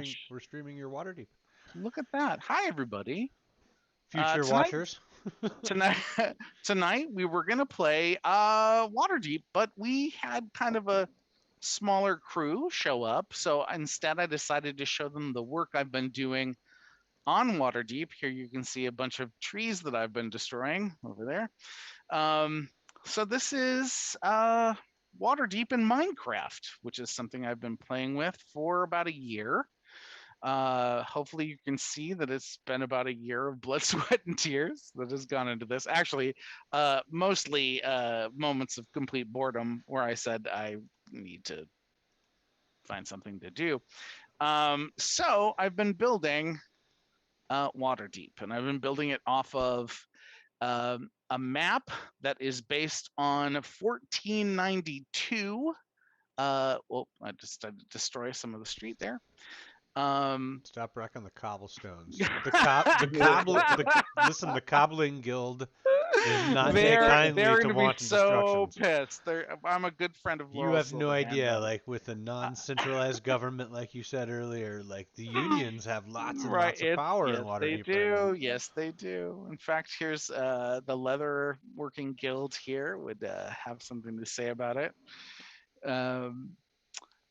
gosh. We're streaming your Waterdeep. Look at that. Hi, everybody. Future Tonight, watchers. tonight, tonight we were gonna play Waterdeep, but we had kind of a smaller crew show up. So instead, I decided to show them the work I've been doing on Waterdeep. Here you can see a bunch of trees that I've been destroying over there. Um, so this is Waterdeep in Minecraft, which is something I've been playing with for about a year. Hopefully you can see that it's been about a year of blood, sweat, and tears that has gone into this. Actually, mostly moments of complete boredom where I said I need to find something to do. So I've been building Waterdeep, and I've been building it off of a map that is based on 1492. Well, I just had to destroy some of the street there. Stop wrecking the cobblestones. Listen, the cobbling guild does not take kindly they're to gonna be wanton so destructions. pissed. I'm a good friend of You Laurel have no Silverhand, idea, though. like with a Uh, non-centralized government, like you said earlier, like the unions have lots and right? lots of power in Yes, they Waterdeep right now. do. Yes, they do. In fact, here's the leather working guild here would have something to say about it. Um,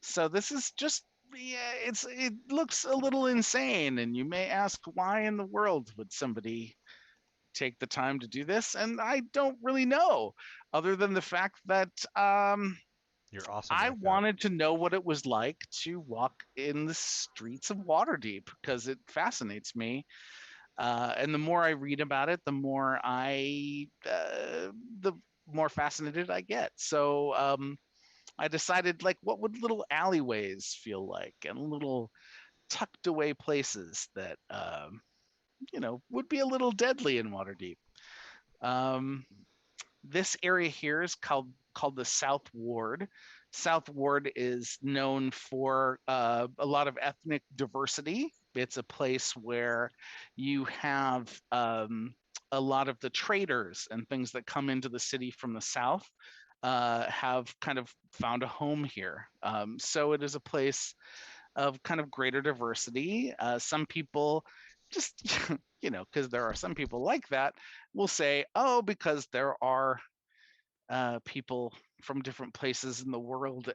so this is just yeah, it looks a little insane, and you may ask why in the world would somebody take the time to do this? And I don't really know, other than the fact that You're awesome I like that. wanted to know what it was like to walk in the streets of Waterdeep because it fascinates me. And the more I read about it, the more fascinated I get. So I decided, like, what would little alleyways feel like, and little tucked away places that would be a little deadly in Waterdeep. Um, this area here is called the South Ward. South Ward is known for a lot of ethnic diversity. It's a place where you have a lot of the traders and things that come into the city from the south have kind of found a home here. So it is a place of kind of greater diversity. Some people just, because there are some people like that, will say, oh, because there are people from different places in the world,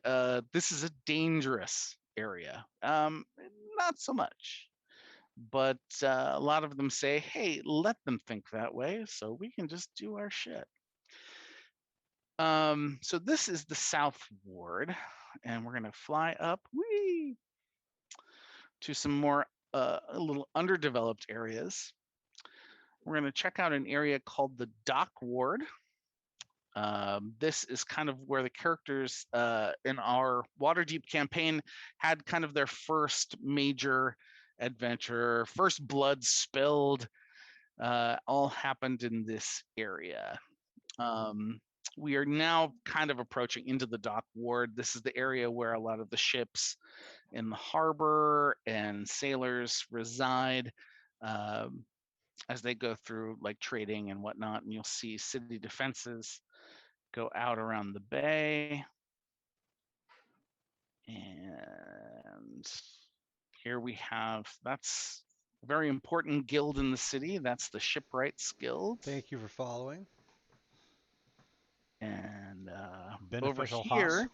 this is a dangerous area. Not so much. But a lot of them say, hey, let them think that way so we can just do our shit. So this is the South Ward, and we're going to fly up to some more a little underdeveloped areas. We're going to check out an area called the Dock Ward. This is kind of where the characters in our Waterdeep campaign had kind of their first major adventure, first blood spilled, all happened in this area. Um, we are now kind of approaching into the dock ward. This is the area where a lot of the ships in the harbor and sailors reside as they go through like trading and whatnot. And you'll see city defenses go out around the bay. And here we have, that's a very important guild in the city. That's the Shipwrights Guild. Thank you for following. And over Beneficial Haas. here,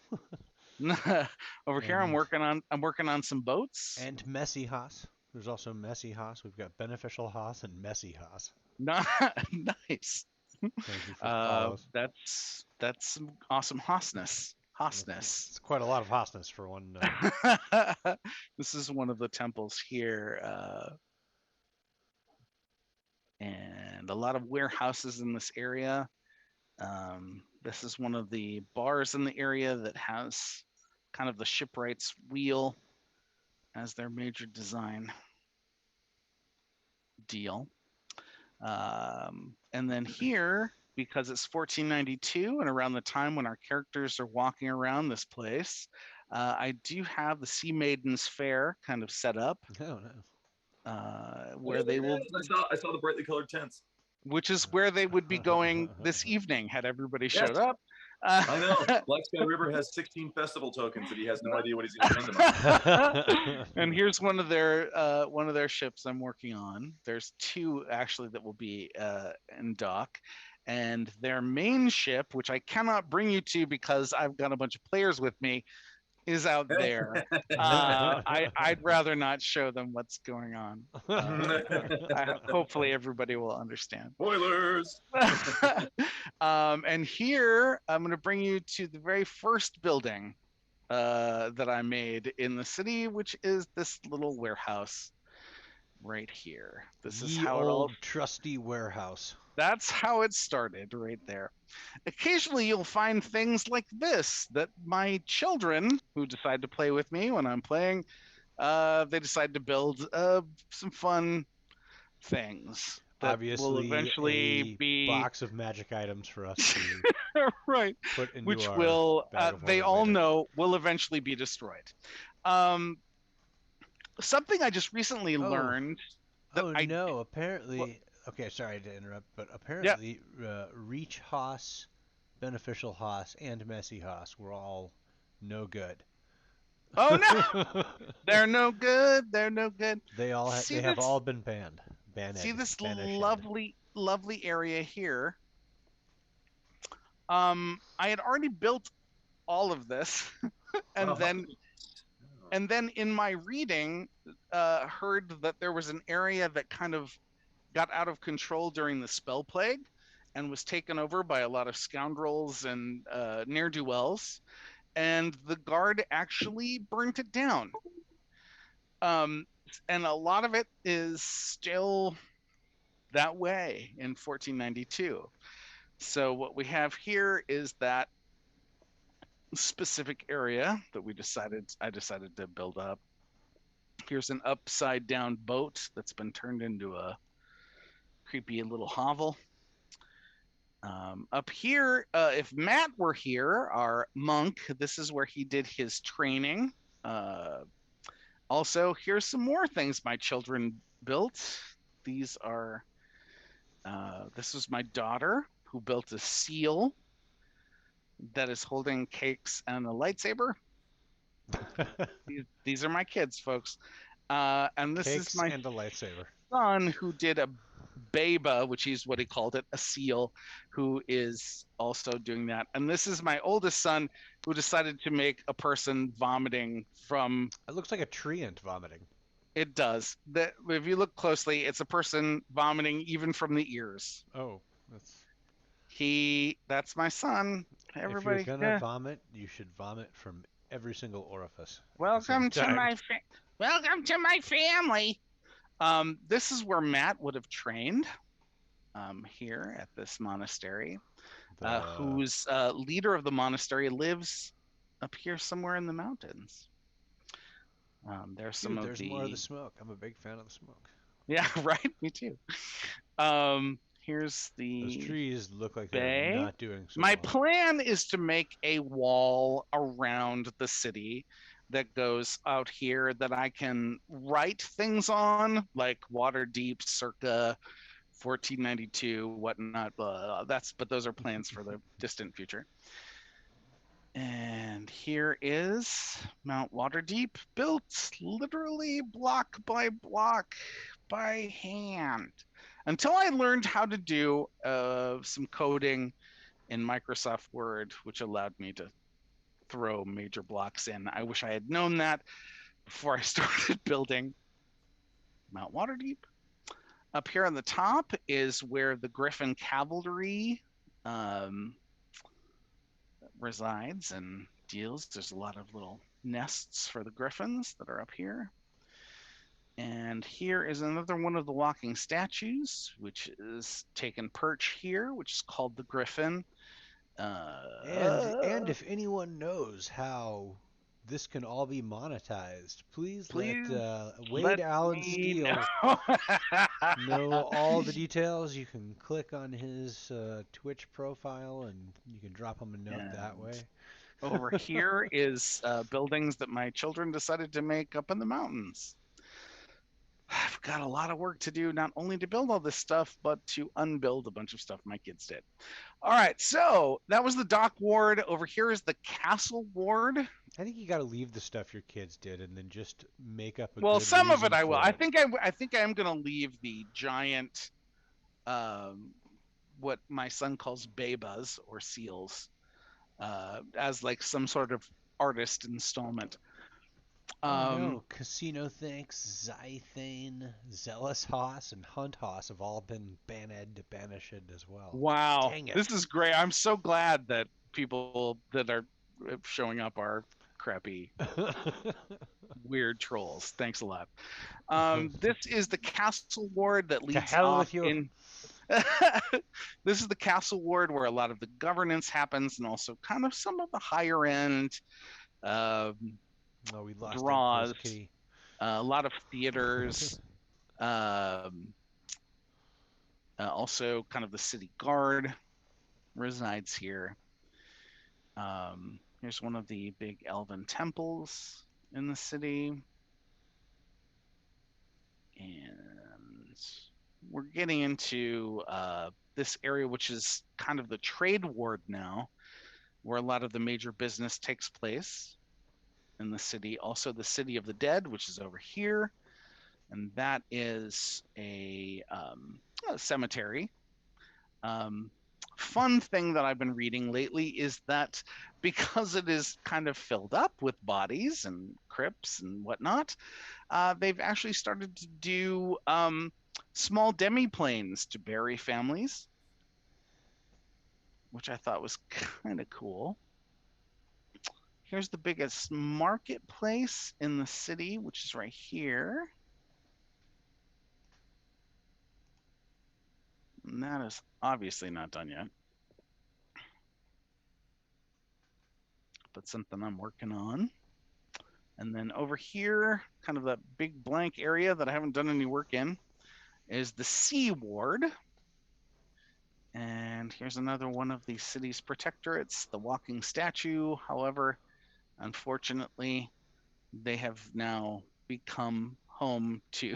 over here, and I'm working on some boats. and Messy Haas. There's also Messy Haas. We've got Beneficial Haas and Messy Haas. Not nice. Thank you for the follows. That's some awesome Haasness. Haasness. It's quite a lot of Haasness for one. This is one of the temples here, and a lot of warehouses in this area. This is one of the bars in the area that has kind of the shipwright's wheel as their major design deal. And then here, because it's 1492 and around the time when our characters are walking around this place, I do have the Sea Maidens Fair kind of set up. Oh no. Where they will. I saw the brightly colored tents. Which is where they would be going this evening had everybody showed up. Uh, I know. Black Sky River has 16 festival tokens that he has no idea what he's going to spend them on. and here's one of their ships I'm working on. There's two actually that will be in dock, and their main ship, which I cannot bring you to because I've got a bunch of players with me, is out there. I'd rather not show them what's going on. Hopefully everybody will understand. Spoilers. And here I'm going to bring you to the very first building that I made in the city, which is this little warehouse right here. This is Ye how it all. old trusty warehouse. That's how it started right there. Occasionally, you'll find things like this that my children, who decide to play with me when I'm playing, they decide to build some fun things that will Obviously, eventually a be box of magic items for us to right, put into which our will bag of they horror all later. know will eventually be destroyed. Um, Something I just recently Oh, learned that oh I no! well, Apparently, okay, sorry to interrupt, but yeah. apparently, Reach Haas, Beneficial Haas, and Messy Haas were all no good. Oh no, they're no good. They're no good. They See have this? all been banned, See banned, this banished. lovely area here? I had already built all of this, and Wow, how then could you? in my reading, heard that there was an area that kind of got out of control during the spell plague, and was taken over by a lot of scoundrels and ne'er do wells, and the guard actually burnt it down. Um, and a lot of it is still that way in 1492. So what we have here is that specific area that I decided to build up. Here's an upside down boat that's been turned into a creepy little hovel. Up here, if Matt were here, our monk, this is where he did his training. Uh, Also, here's some more things my children built. These are, this was my daughter who built a seal that is holding cakes and a lightsaber. These are my kids, folks. And this is Cakes my and a lightsaber. son who did a beba, which is what he called it, a seal, who is also doing that. And this is my oldest son who decided to make a person vomiting from. It looks like a treant vomiting. It does. That if you look closely, it's a person vomiting even from the ears. Oh, that's. That's my son. If you're Everybody, gonna vomit, you should vomit from every single orifice at the same welcome to time. welcome to my family. This is where Matt would have trained. Here at this monastery, The whose leader of the monastery lives up here somewhere in the mountains. There's some Dude, of there's more of the the smoke. I'm a big fan of the smoke. yeah, right. Me too. Here's Those the trees look like they're bay. not doing so My well. plan is to make a wall around the city that goes out here that I can write things on, like Waterdeep circa 1492, whatnot. But those are plans for the distant future. And here is Mount Waterdeep, built literally block by block by hand. Until I learned how to do some coding in Microsoft Word, which allowed me to throw major blocks in. I wish I had known that before I started building Mount Waterdeep. Up here on the top is where the Griffin Cavalry um, resides and deals. There's a lot of little nests for the griffins that are up here. And here is another one of the walking statues, which is taken perch here, which is called the Griffin. And if anyone knows how this can all be monetized, please let Please Wade let Allen me Steele know. know all the details. You can click on his Twitch profile and you can drop him a note that And way. over here is buildings that my children decided to make up in the mountains. I've got a lot of work to do, not only to build all this stuff, but to unbuild a bunch of stuff my kids did. All right, so that was the dock ward. Over here is the castle ward. I think you got to leave the stuff your kids did and then just make up a Well, good some of it reason I will. for it. I think I am going to leave the giant, um, what my son calls bebas or seals, as like some sort of artist installment. Oh Um, no, Casino Thanks, Zythane, Zealous Hoss, and Hunt Hoss have all been banished as well. wow, Dang this it. is great. I'm so glad that people that are showing up are crappy, weird trolls. Thanks a lot. This is the castle ward that To leads hell off with you. in. This is the castle ward where a lot of the governance happens, and also kind of some of the higher end um, Oh, we lost that draws. ghost kitty. A lot of theaters. Um, Also, kind of the city guard resides here. Here's one of the big elven temples in the city. And we're getting into this area, which is kind of the trade ward now, where a lot of the major business takes place in the city. Also, the City of the Dead, which is over here, and that is a cemetery. Um, Fun thing that I've been reading lately is that because it is kind of filled up with bodies and crypts and whatnot, they've actually started to do small demi-planes to bury families, which I thought was kind of cool. Here's the biggest marketplace in the city, which is right here. And that is obviously not done yet, but something I'm working on. And then over here, kind of that big blank area that I haven't done any work in, is the Sea Ward. And here's another one of the city's protectorates, the walking statue. However, unfortunately, they have now become home to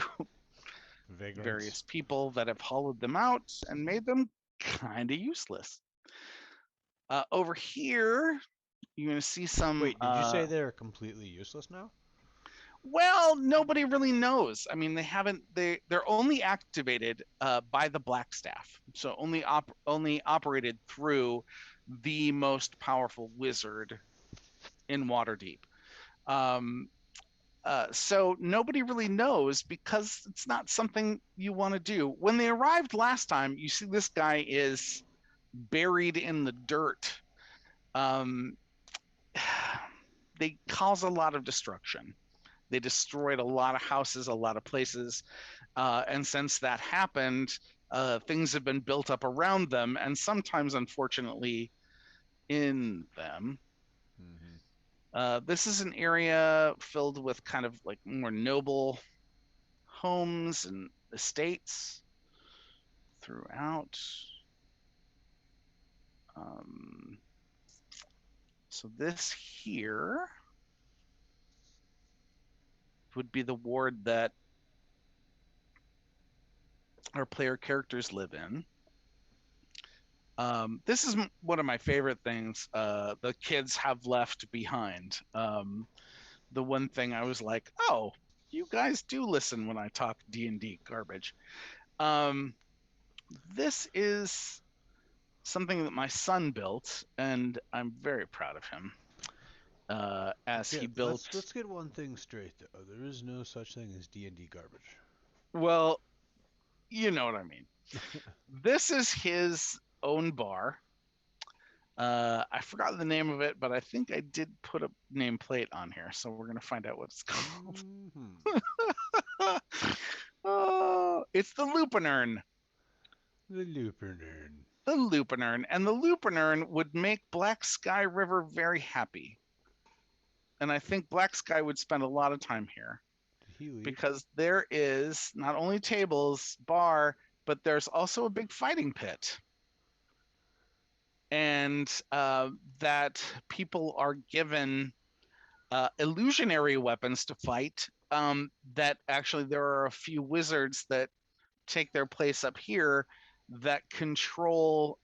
Vagrants. various people that have hollowed them out and made them kind of useless. Over here, you're going to see some. Wait, did you say they're completely useless now? Well, nobody really knows. I mean, they haven't. They're only activated by the Black Staff, so only operated through the most powerful wizard in Waterdeep. Um, so nobody really knows because it's not something you want to do. When they arrived last time, you see this guy is buried in the dirt. Um, they cause a lot of destruction. They destroyed a lot of houses, a lot of places. And since that happened, things have been built up around them and sometimes, unfortunately, in them. Mm-hmm. This is an area filled with kind of like more noble homes and estates throughout. Um, so this here would be the ward that our player characters live in. This is one of my favorite things the kids have left behind. The one thing I was like, oh, you guys do listen when I talk D&D garbage. Um, this is something that my son built, and I'm very proud of him. As Okay, he built, let's get one thing straight though. There is no such thing as D&D garbage. well, you know what I mean. This is his own bar. I forgot the name of it, but I think I did put a nameplate on here, so we're gonna find out what it's called. Mm-hmm. Oh, it's the Lupinern. The Lupinern. The Lupinern, and the Lupinern would make Black Sky River very happy. And I think Black Sky would spend a lot of time here Did he leave? because there is not only tables, bar, but there's also a big fighting pit. And that people are given illusionary weapons to fight that actually there are a few wizards that take their place up here that control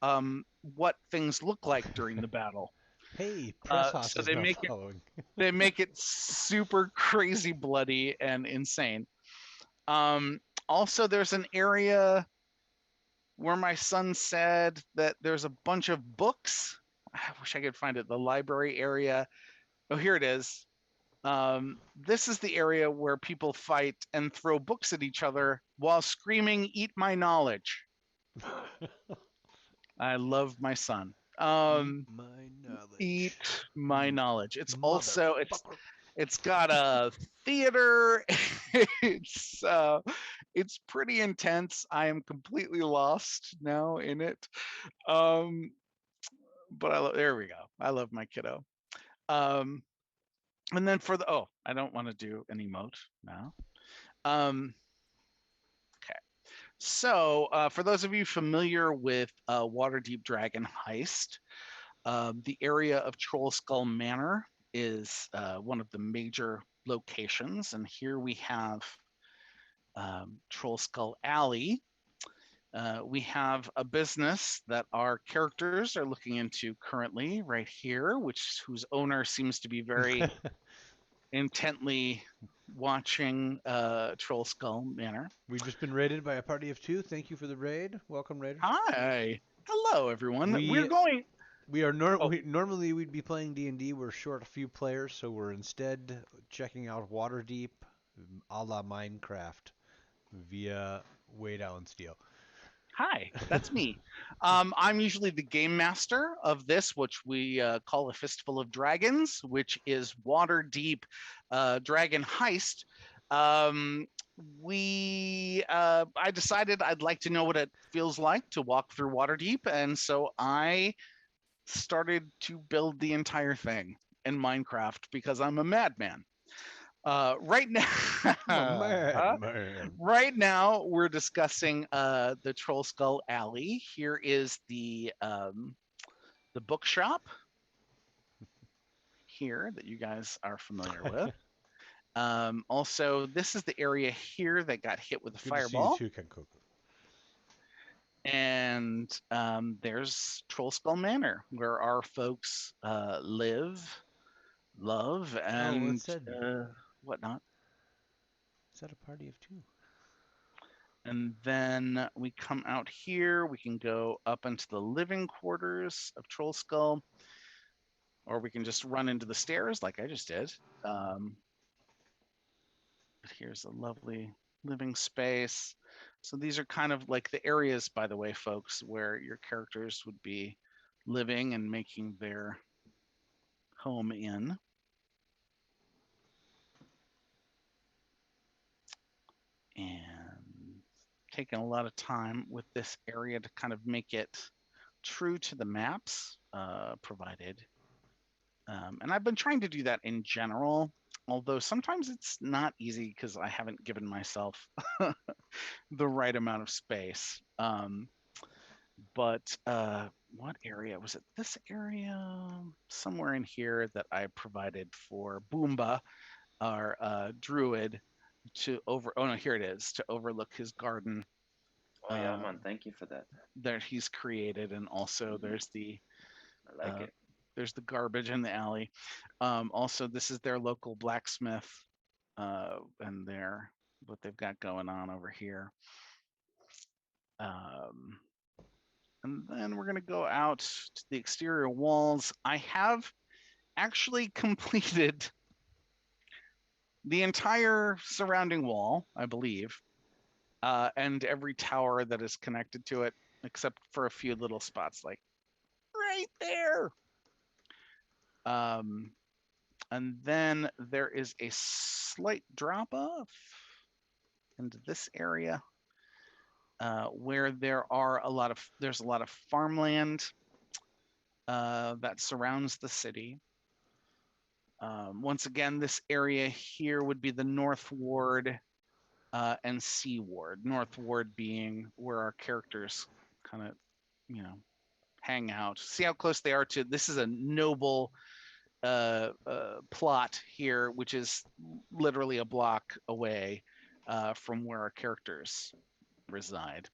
what things look like during the battle. Hey, Presshoff So is now following. they make it super crazy bloody and insane. Also, there's an area where my son said that there's a bunch of books. I wish I could find it. The library area. Oh, here it is. This is the area where people fight and throw books at each other while screaming, "Eat my knowledge." I love my son. Eat my knowledge, Eat my knowledge. It's also motherfucker. it's got a theater. it's it's pretty intense. I am completely lost now in it. Um, but there we go. I love my kiddo. Um, and then for the I don't want to do an emote now. Um, okay. So for those of you familiar with Waterdeep Dragon Heist, the area of Troll Skull Manor is one of the major locations, and here we have Troll Skull Alley. We have a business that our characters are looking into currently, right here, whose owner seems to be very intently watching Troll Skull Manor. We've just been raided by a party of 2. Thank you for the raid. Welcome, raiders. Hi, hello everyone. We're We going. we are Oh, normally we'd be playing D&D. We're short a few players, so we're instead checking out Waterdeep, a la Minecraft, via Way Down Steel. hi, that's me. I'm usually the game master of this, which we call a Fistful of Dragons, which is Waterdeep Dragon Heist. Um, I decided I'd like to know what it feels like to walk through Waterdeep, and so I started to build the entire thing in Minecraft because I'm a madman. Right I'm a now, madman. right now we're discussing the Troll Skull Alley. Here is the bookshop here that you guys are familiar with. Also, this is the area here that got hit with a Good to see you fireball. too, Kenkoku. And there's Troll Skull Manor, where our folks live, love, Oh, well, it and said whatnot. is that a party of 2? And then we come out here. We can go up into the living quarters of Troll Skull, or we can just run into the stairs like I just did. But here's a lovely living space. So these are kind of like the areas, by the way, folks, where your characters would be living and making their home in. And taking a lot of time with this area to kind of make it true to the maps provided. And I've been trying to do that in general, although sometimes it's not easy because I haven't given myself the right amount of space. But what area was it? This area somewhere in here that I provided for Boomba, our druid, to over. Oh no, here it is, to overlook his garden. Oh yeah, man, thank you for that. That he's created, and also there's I like it. there's the garbage in the alley. Also, this is their local blacksmith, and their what they've got going on over here. And then we're gonna go out to the exterior walls. I have actually completed the entire surrounding wall, I believe, and every tower that is connected to it, except for a few little spots like right there. And then there is a slight drop off into this area where there's a lot of farmland that surrounds the city. Once again, this area here would be the North Ward and Sea Ward. North Ward being where our characters kind of, hang out. See how close they are to. This is a noble plot here, which is literally a block away from where our characters reside.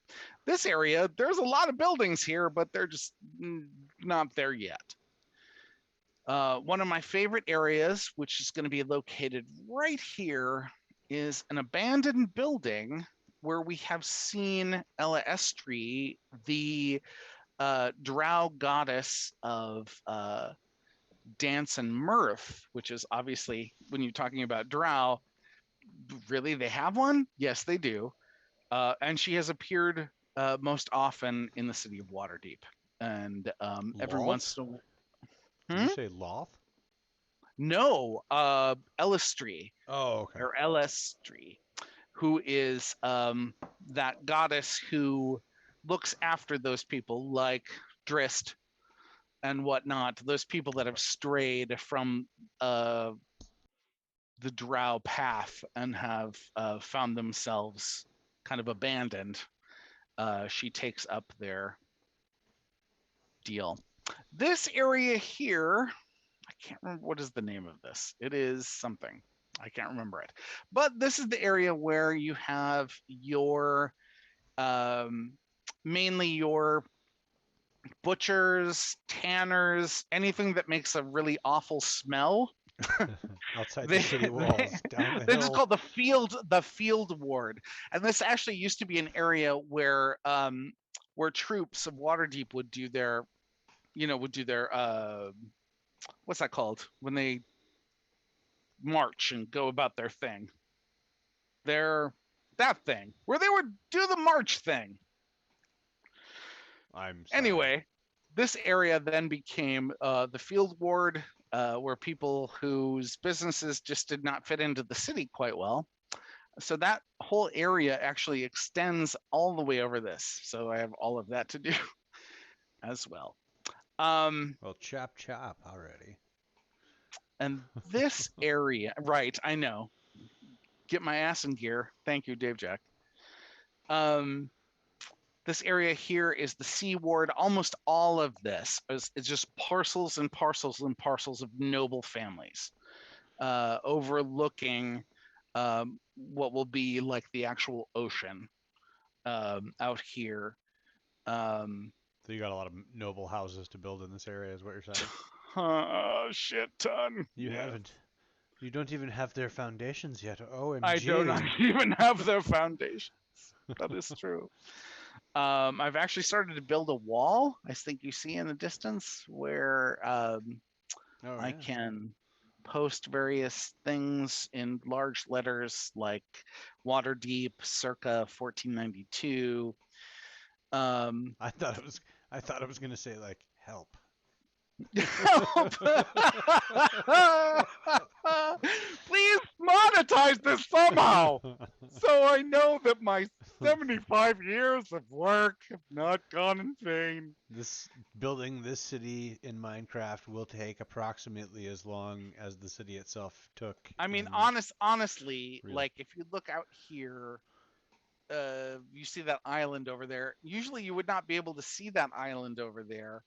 This area, there's a lot of buildings here, but they're just not there yet. One of my favorite areas, which is going to be located right here, is an abandoned building where we have seen Ella Estrie, the drow goddess of dance and mirth, which is obviously, when you're talking about drow, really, they have one? Yes, they do. And she has appeared most often in the city of Waterdeep. And every Loth? once in a while. Did you say Loth? No, Elistri, Oh, okay. or Elestri, who is that goddess who looks after those people like Drist and whatnot, those people that have strayed from the drow path and have found themselves kind of abandoned. She takes up their deal. This area here, I can't remember what is the name of this. It is something. I can't remember it. But this is the area where you have your mainly your butchers, tanners, anything that makes a really awful smell. Outside the city walls, down the This is hill. called the field ward, and this actually used to be an area where troops of Waterdeep would do their, what's that called when they march and go about their thing. That thing where they would do the march thing. I'm sorry. Anyway, this area then became the field ward, where people whose businesses just did not fit into the city quite well. So that whole area actually extends all the way over this. So I have all of that to do as well. Well, chop chop already. And this area, right, I know. Get my ass in gear. Thank you, Dave Jack. This area here is the Sea Ward. Almost all of this is just parcels and parcels and parcels of noble families, overlooking what will be like the actual ocean out here. So you got a lot of noble houses to build in this area, is what you're saying? Shit ton. You Yeah. haven't. You don't even have their foundations yet. OMG. I do not even have their foundations. That is true. I've actually started to build a wall. I think you see in the distance where I can post various things in large letters like Waterdeep, circa 1492. I thought it was gonna say like help. Help! Please monetize this somehow, so I know that my 75 years of work have not gone in vain. Building this city in Minecraft will take approximately as long as the city itself took. I mean, honestly, Really? like if you look out here, you see that island over there. Usually you would not be able to see that island over there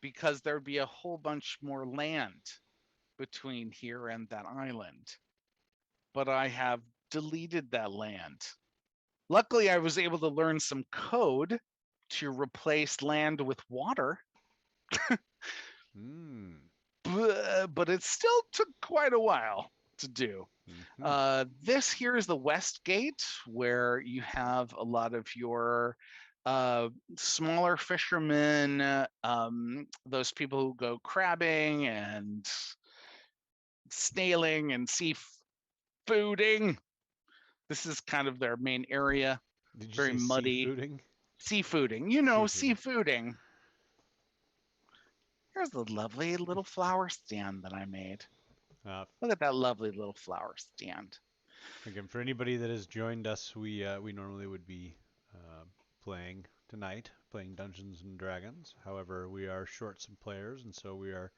because there'd be a whole bunch more land between here and that island. But I have deleted that land. Luckily, I was able to learn some code to replace land with water. But it still took quite a while to do. This here is the West Gate, where you have a lot of your smaller fishermen, those people who go crabbing and snailing and seafooding. This is kind of their main area. Did you Very say muddy. seafooding? Seafooding, seafooding. Here's the lovely little flower stand that I made. Look at that lovely little flower stand. Again, for anybody that has joined us, we normally would be playing tonight, playing Dungeons and Dragons. However, we are short some players, and so we are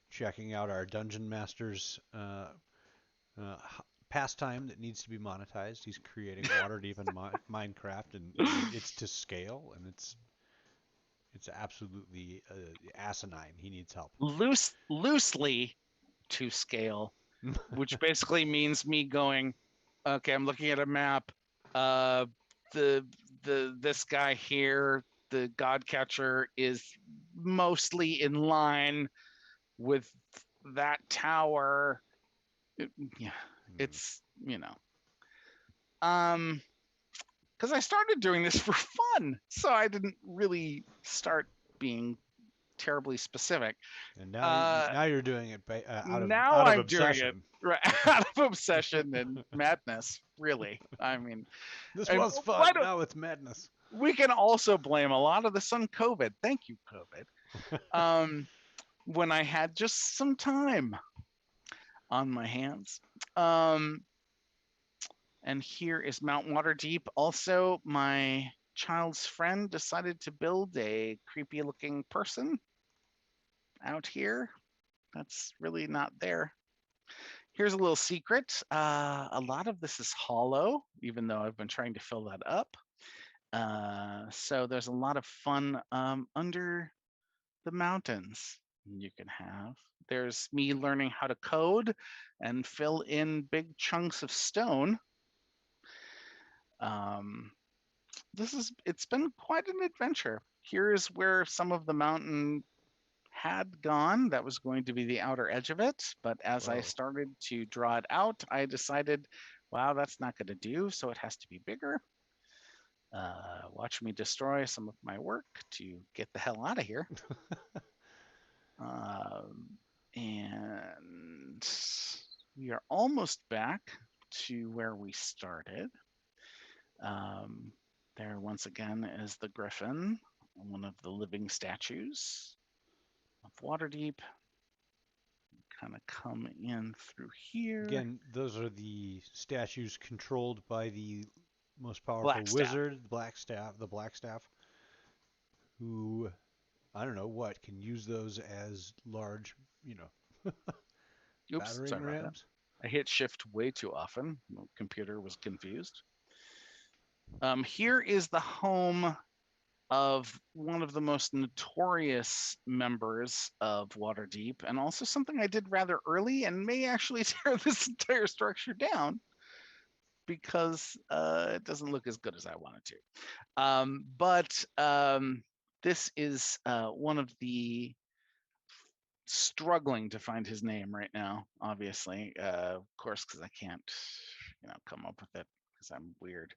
checking out our Dungeon Master's pastime that needs to be monetized. He's creating Waterdeep and Minecraft, and it's to scale, and it's absolutely asinine. He needs help. Loosely to scale, which basically means me going, okay, I'm looking at a map. The this guy here, the God Catcher, is mostly in line with that tower. Yeah, it's because I started doing this for fun, so I didn't really start being terribly specific. And now you're doing it Now out of I'm doing it obsession. right out of obsession and madness. Really, I mean, This and was fun. why don't Now it's madness. we can also blame a lot of this on COVID. Thank you, COVID. When I had just some time on my hands. And here is Mount Waterdeep. Also, my child's friend decided to build a creepy looking person out here. That's really not there. Here's a little secret. A lot of this is hollow, even though I've been trying to fill that up. So there's a lot of fun under the mountains you can have. There's me learning how to code and fill in big chunks of stone. It's been quite an adventure. Here's where some of the mountain had gone. That was going to be the outer edge of it, but as I started to draw it out, I decided, wow, that's not going to do, so it has to be bigger. Watch me destroy some of my work to get the hell out of here. And we are almost back to where we started. There once again is the griffin, one of the living statues of Waterdeep. Kind of come in through here. Again, those are the statues controlled by the most powerful wizard, the Blackstaff, who, I don't know what, can use those as large, battering rams. I hit shift way too often. My computer was confused. Here is the home of one of the most notorious members of Waterdeep, and also something I did rather early and may actually tear this entire structure down because it doesn't look as good as I wanted to. But this is one of the struggling to find his name right now, obviously, of course, because I can't, come up with it because I'm weird.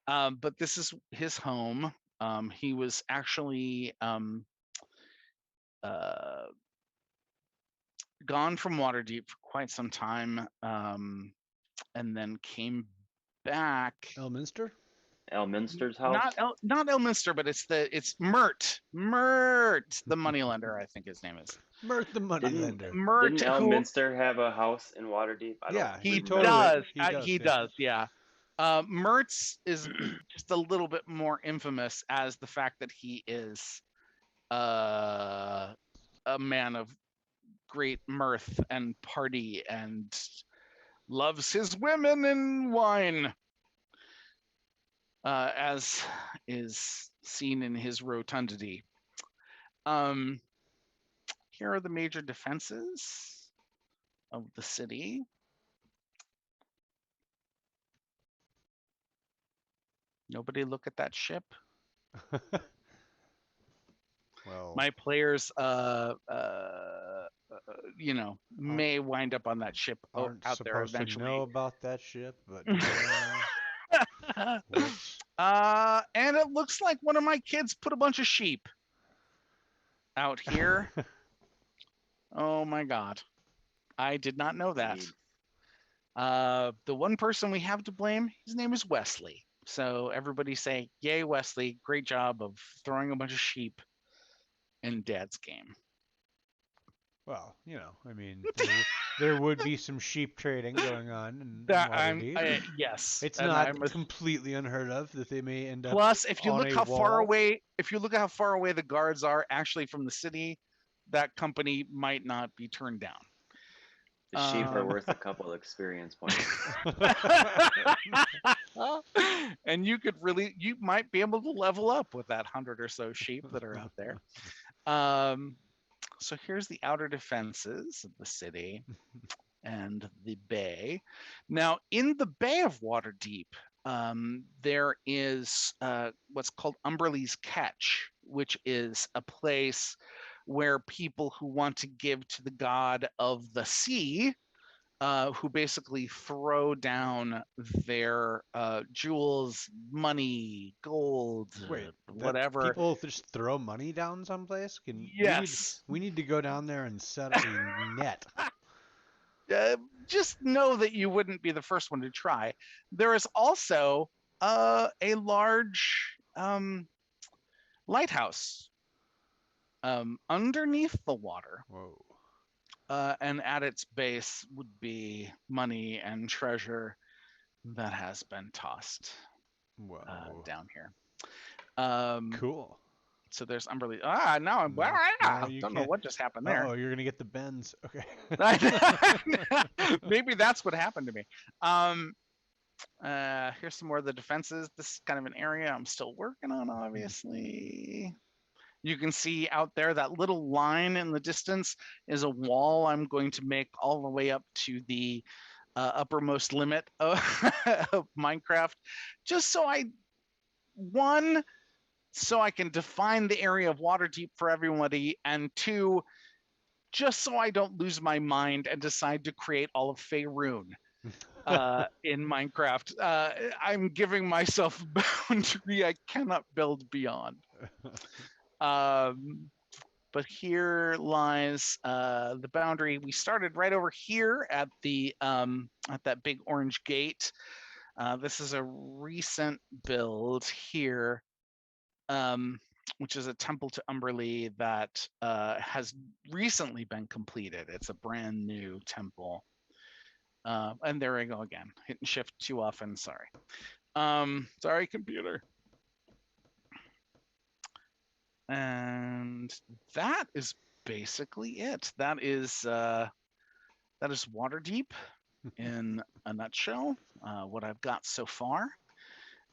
But this is his home. He was actually gone from Waterdeep for quite some time, and then came back. Elminster? Elminster's house? Not Elminster, but it's Mert. Mert, the moneylender, I think his name is. Mert the moneylender. Didn't Elminster have a house in Waterdeep? He does. Yeah. Mertz is just a little bit more infamous as the fact that he is a man of great mirth and party and loves his women and wine, as is seen in his rotundity. Here are the major defenses of the city. Nobody look at that ship. Well, my players, may wind up on that ship out there eventually. To know about that ship, but and it looks like one of my kids put a bunch of sheep out here. Oh my God, I did not know that. The one person we have to blame, his name is Wesley. So everybody say, yay, Wesley, great job of throwing a bunch of sheep in Dad's game. Well, I mean, there would be some sheep trading going on in Waterdeep. Yes, it's not completely unheard of that they may end up. Plus, if you look how far away the guards are actually from the city, that company might not be turned down. The sheep are worth a couple experience points. And you might be able to level up with that 100 or so sheep that are out there. So here's the outer defenses of the city and the bay. Now, in the Bay of Waterdeep, there is what's called Umberlee's Catch, which is a place where people who want to give to the god of the sea, who basically throw down their jewels, money, gold, Wait, that whatever. people just throw money down someplace? Yes. We need to go down there and set a net. Just know that you wouldn't be the first one to try. There is also a large lighthouse underneath the water. Whoa. And at its base would be money and treasure that has been tossed Whoa. down here. Cool. So there's Umberlee. Now I'm. No, I you don't know can't. what just happened there. Oh, you're gonna get the bends. Okay. Maybe that's what happened to me. Here's some more of the defenses. This is kind of an area I'm still working on, obviously. You can see out there that little line in the distance is a wall I'm going to make all the way up to the uppermost limit of, of Minecraft, just so so I can define the area of Waterdeep for everybody, and two, just so I don't lose my mind and decide to create all of Faerun in Minecraft. I'm giving myself a boundary I cannot build beyond. But here lies the boundary. We started right over here at that big orange gate. This is a recent build here, which is a temple to Umberlee that has recently been completed. It's a brand new temple. And there we go again, hitting shift too often, sorry. Sorry, computer. And that is basically it. That is Waterdeep in a nutshell. What I've got so far.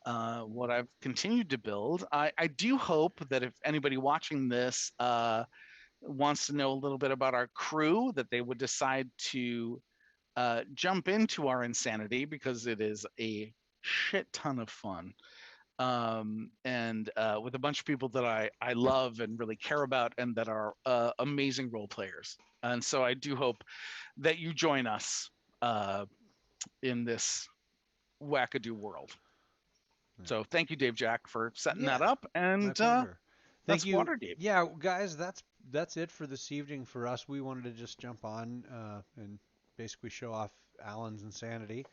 What I've continued to build. I do hope that if anybody watching this wants to know a little bit about our crew, that they would decide to jump into our insanity, because it is a shit ton of fun. And with a bunch of people that I love and really care about, and that are amazing role players. And so I do hope that you join us in this wackadoo world. So thank you, Dave Jack, for setting that up. And my pleasure. that's Thank you. Waterdeep. Yeah, guys, that's it for this evening for us. We wanted to just jump on and basically show off Alan's insanity.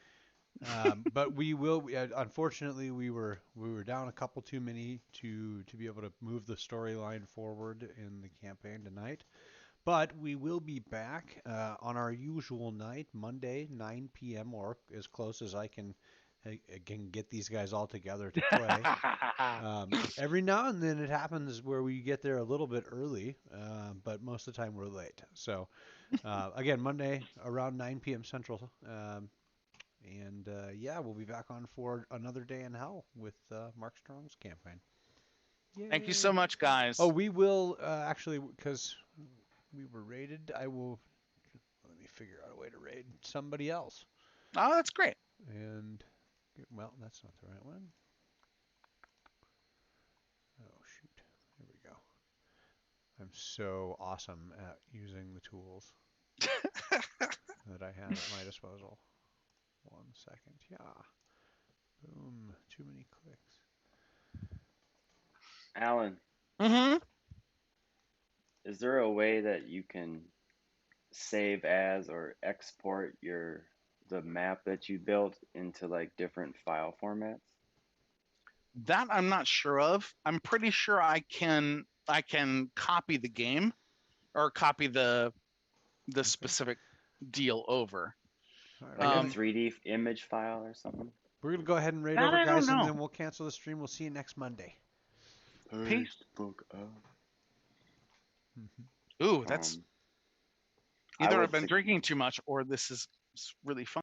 But we will. Unfortunately, we were down a couple too many to be able to move the storyline forward in the campaign tonight. But we will be back on our usual night, Monday, 9 p.m. or as close as I can get these guys all together to play. Every now and then it happens where we get there a little bit early, but most of the time we're late. So again, Monday around 9 p.m. Central. And yeah, we'll be back on for another day in hell with Mark Strong's campaign. Yay. Thank you so much, guys. Oh, we will actually, because we were raided, let me figure out a way to raid somebody else. Oh, that's great. And, well, that's not the right one. Oh, shoot. Here we go. I'm so awesome at using the tools that I have at my disposal. 1 second. Yeah. Boom. Too many clicks. Alan, Mm-hmm. is there a way that you can save as or export the map that you built into like different file formats? That I'm not sure of. I'm pretty sure I can copy the game, or copy the specific deal over. All right, Like a 3D image file or something? we're going to go ahead and raid That over, I don't guys, and know. then we'll cancel the stream. We'll see you next Monday. Facebook up. Ooh, that's I either would I've been sug- drinking too much, or this is really fun.